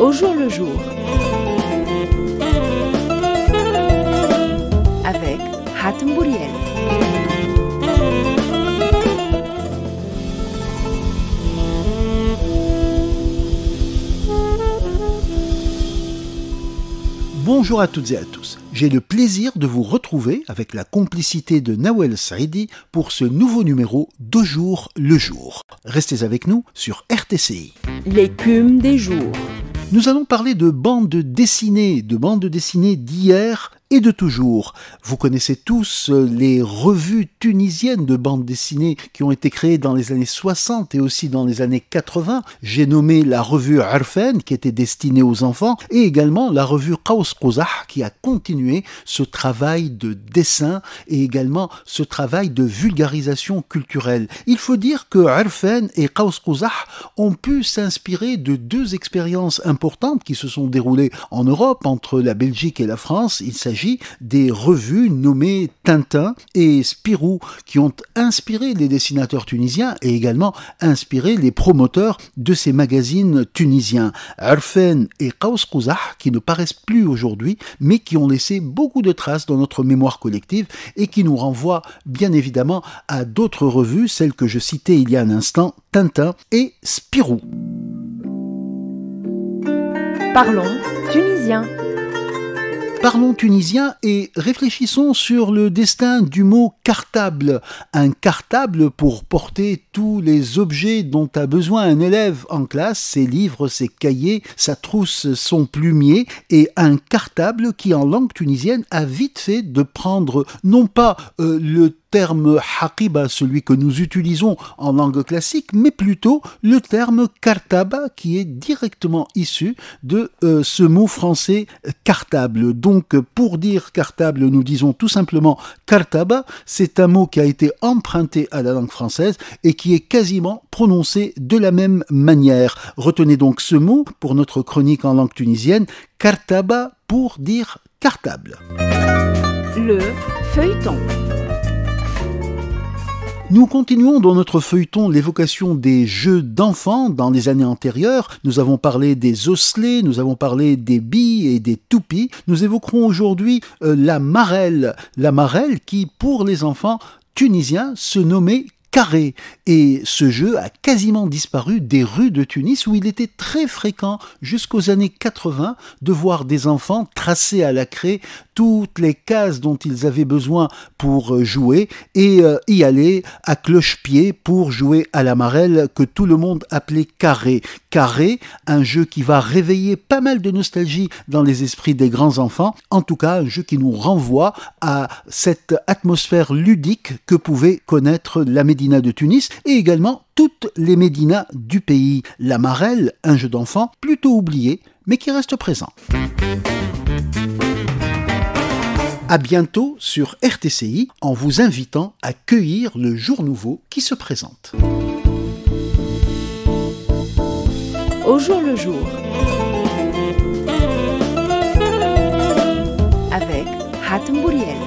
Au jour le jour. Avec Hatem Bouriel. Bonjour à toutes et à tous. J'ai le plaisir de vous retrouver avec la complicité de Nawel Saidi pour ce nouveau numéro d'Au jour le jour. Restez avec nous sur RTCI. L'écume des jours. Nous allons parler de bandes dessinées d'hier et de toujours. Vous connaissez tous les revues tunisiennes de bandes dessinées qui ont été créées dans les années 60 et aussi dans les années 80. J'ai nommé la revue Arfen qui était destinée aux enfants et également la revue Qaws Quzah qui a continué ce travail de dessin et également ce travail de vulgarisation culturelle. Il faut dire que Arfen et Qaws Quzah ont pu s'inspirer de deux expériences importantes qui se sont déroulées en Europe entre la Belgique et la France. Il s'agit des revues nommées Tintin et Spirou qui ont inspiré les dessinateurs tunisiens et également inspiré les promoteurs de ces magazines tunisiens. Arfen et Qaws Quzah qui ne paraissent plus aujourd'hui mais qui ont laissé beaucoup de traces dans notre mémoire collective et qui nous renvoient bien évidemment à d'autres revues, celles que je citais il y a un instant, Tintin et Spirou. Parlons tunisien. Parlons tunisien et réfléchissons sur le destin du mot cartable. Un cartable pour porter tous les objets dont a besoin un élève en classe, ses livres, ses cahiers, sa trousse, son plumier, et un cartable qui en langue tunisienne a vite fait de prendre non pas le terme haqiba, celui que nous utilisons en langue classique, mais plutôt le terme cartaba qui est directement issu de ce mot français cartable. Donc pour dire cartable, nous disons tout simplement cartaba, c'est un mot qui a été emprunté à la langue française et qui est quasiment prononcé de la même manière. Retenez donc ce mot pour notre chronique en langue tunisienne, cartaba pour dire cartable. Le feuilleton. Nous continuons dans notre feuilleton l'évocation des jeux d'enfants dans les années antérieures. Nous avons parlé des osselets, nous avons parlé des billes et des toupies. Nous évoquerons aujourd'hui la marelle. La marelle qui, pour les enfants tunisiens, se nommait carré. Et ce jeu a quasiment disparu des rues de Tunis où il était très fréquent jusqu'aux années 80 de voir des enfants tracer à la craie toutes les cases dont ils avaient besoin pour jouer et y aller à cloche-pied pour jouer à la marelle que tout le monde appelait carré. Carré, un jeu qui va réveiller pas mal de nostalgie dans les esprits des grands enfants, en tout cas un jeu qui nous renvoie à cette atmosphère ludique que pouvait connaître la Médina de Tunis et également toutes les médinas du pays. La marelle, un jeu d'enfant plutôt oublié mais qui reste présent. À bientôt sur RTCI en vous invitant à cueillir le jour nouveau qui se présente. Au jour le jour. Avec Hatem Bouriel.